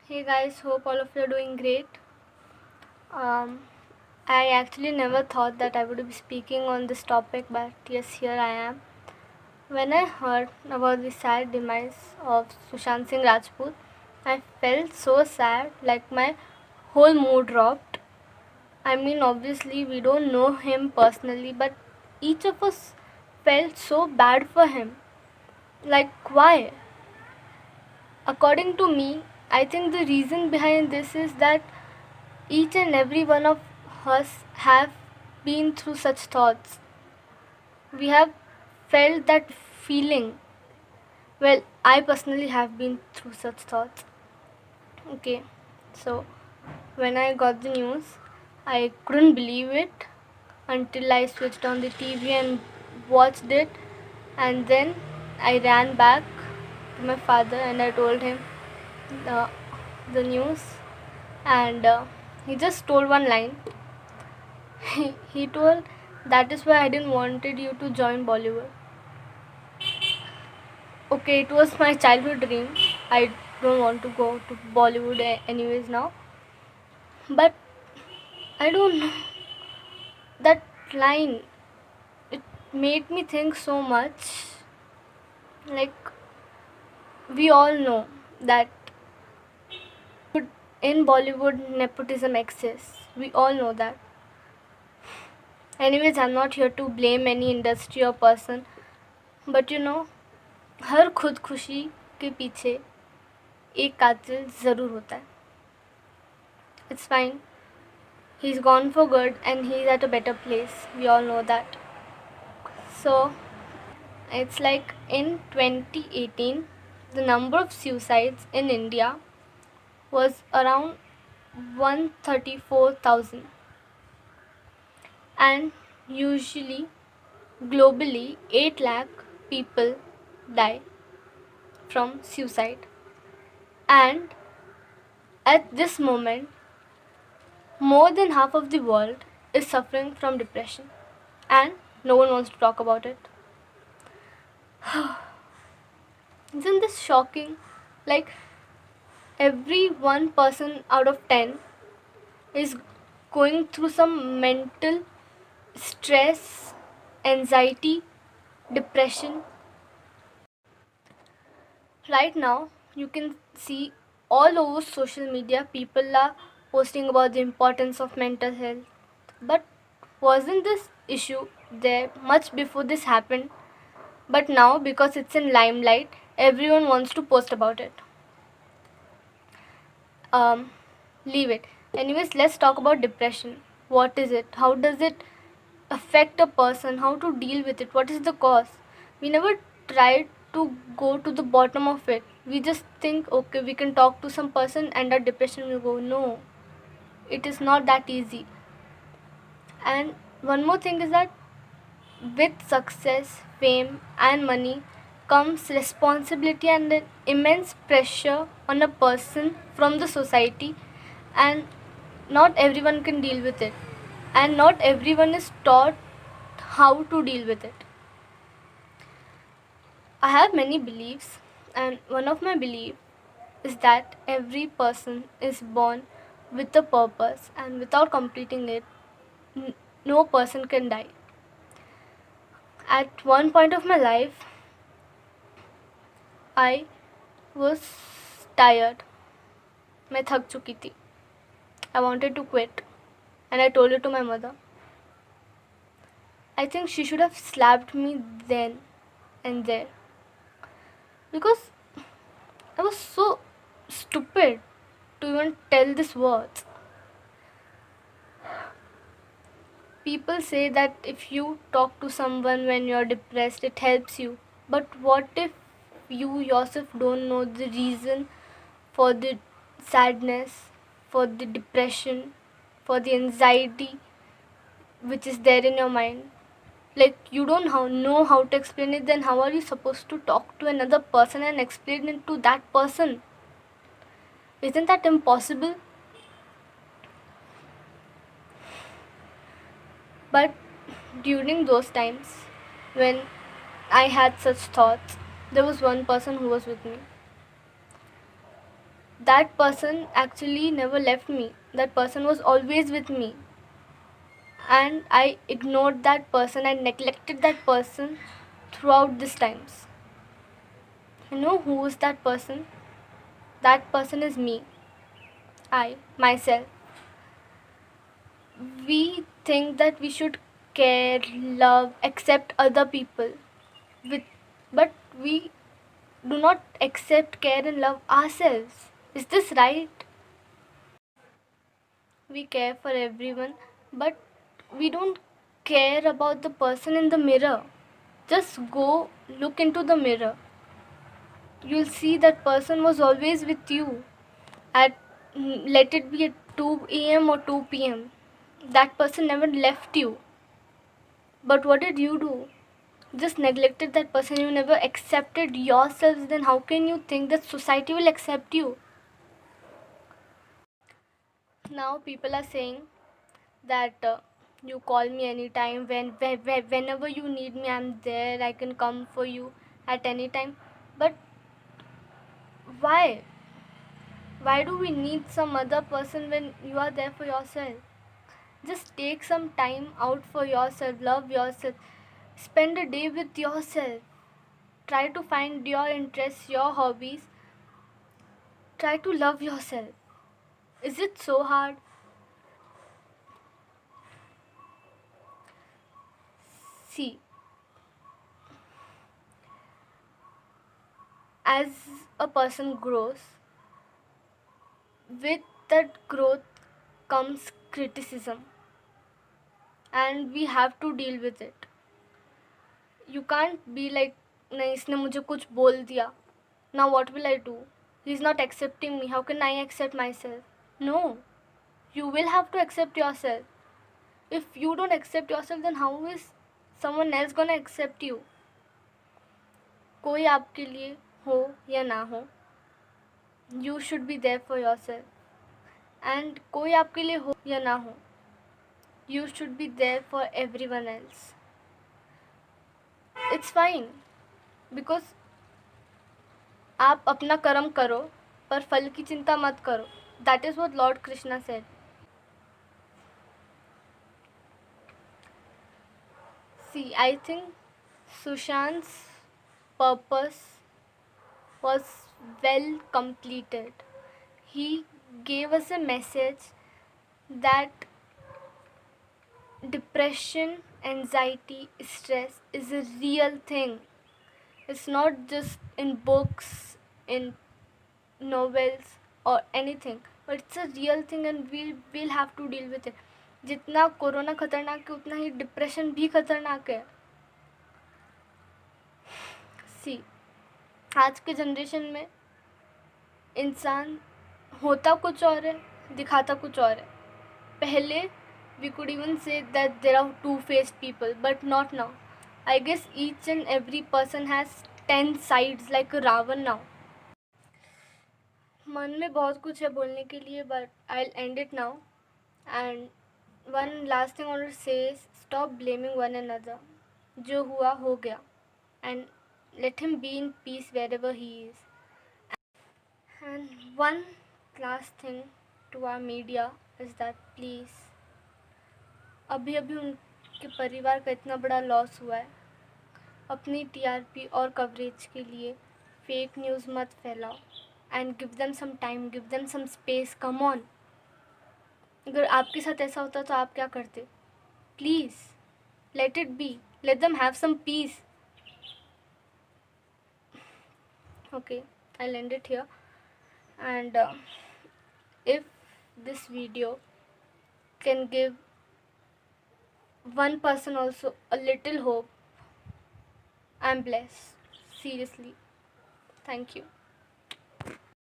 Hey guys, hope all of you are doing great. Um, I actually never thought that I would be speaking on this topic, but yes, here I am. When I heard about the sad demise of Sushant Singh Rajput, I felt so sad, like my whole mood dropped. I mean, obviously, we don't know him personally, but each of us felt so bad for him. Like, why? According to me, I think the reason behind this is that each and every one of us have been through such thoughts. We have felt that feeling. Well, I personally have been through such thoughts. Okay, so when I got the news, I couldn't believe it until I switched on the TV and watched it, and then I ran back to my father and I told him the, the news, and he just told one line. He told, that is why I didn't wanted you to join Bollywood. Okay, it was my childhood dream. I don't want to go to Bollywood anyways now. But I don't know, that line, it made me think so much. Like, we all know that in Bollywood nepotism exists. We all know that. Anyways, I'm not here to blame any industry or person. But हर खुद खुशी के पीछे एक कातिल ज़रूर होता है. It's fine. He's gone for good and he's at a better place. We all know that. So, it's like in 2018, the number of suicides in India was around 134,000. And usually, globally, 8 lakh people die from suicide. And at this moment, more than half of the world is suffering from depression, and no one wants to talk about it. Isn't this shocking? Like, every one person out of 10 is going through some mental stress, anxiety, depression. Right now, you can see all over social media people are posting about the importance of mental health. But wasn't this issue there much before this happened? But now, because it's in limelight, everyone wants to post about it. Um, Leave it. Anyways, let's talk about depression. What is it? How does it affect a person? How to deal with it? What is the cause? We never tried to go to the bottom of it. We just think, okay, we can talk to some person and our depression will go. No, it is not that easy. And one more thing is that with success, fame, and money comes responsibility and an immense pressure on a person from the society, and not everyone can deal with it, and not everyone is taught how to deal with it. I have many beliefs, and one of my beliefs is that every person is born with a purpose, and without completing it, no person can die. At one point of my life, I was tired. मैं थक चुकी थी. I wanted to quit, and I told it to my mother. I think she should have slapped me then and there, because I was so stupid to even tell these words. People say that if you talk to someone when you're depressed, it helps you. But what if you yourself don't know the reason for the sadness, for the depression, for the anxiety which is there in your mind? Like, you don't know how to explain it, then how are you supposed to talk to another person and explain it to that person? Isn't that impossible? But during those times when I had such thoughts, there was one person who was with me. that person actually never left me. That person was always with me. And I ignored that person and neglected that person throughout these times. You know who is that person? That person is me. I, myself. We think that we should care, love, accept other people. With, but we do not accept, care, and love ourselves. Is this right? We care for everyone, but we don't care about the person in the mirror. Just go look into the mirror. You'll see that person was always with you at, let it be at 2 a.m. or 2 p.m. That person never left you. But what did you do? Just neglected that person. You never accepted yourselves. Then how can you think that society will accept you? Now people are saying that you call me anytime, whenever you need me, I'm there. I can come for you at any time. But why? Why do we need some other person when you are there for yourself? Just take some time out for yourself. Love yourself. Spend a day with yourself. Try to find your interests, your hobbies. Try to love yourself. Is it so hard? See, as a person grows, with that growth comes criticism, and we have to deal with it. You can't be like, नहीं इसने मुझे कुछ बोल दिया. Now what will I do? He's not accepting me. How can I accept myself? No. You will have to accept yourself. If you don't accept yourself, then how is someone else gonna accept you? कोई आपके लिए हो या ना हो, you should be there for yourself. And कोई आपके लिए हो या ना हो, you should be there for everyone else. It's fine, because आप अपना कर्म करो पर फल की चिंता मत करो. That is what Lord Krishna said. See, I think Sushant's purpose was well completed. He gave us a message that depression, anxiety, stress is a real thing. It's not just in books, in novels or anything, but it's a real thing and we'll have to deal with it. जितना corona खतरनाक है उतना ही depression भी खतरनाक है. सी, आज के generation में इंसान होता कुछ और है, दिखाता कुछ और है. पहले we could even say that there are two-faced people, but not now. I guess each and every person has 10 sides like a Ravan now. मन में बहुत कुछ है बोलने के लिए, but I'll end it now. And one last thing I want to say is stop blaming one another. जो हुआ हो गया, and let him be in peace wherever he is. And one last thing to our media is that please, अभी अभी उनके परिवार का इतना बड़ा लॉस हुआ है, अपनी टीआरपी और कवरेज के लिए फेक न्यूज़ मत फैलाओ. And give them some time, give them some space. Come on. अगर आपके साथ ऐसा होता तो आप क्या करते? Please let it be. Let them have some peace. Okay, I'll end it here. And if this video can give one person also a little hope, I'm blessed. Seriously. Thank you.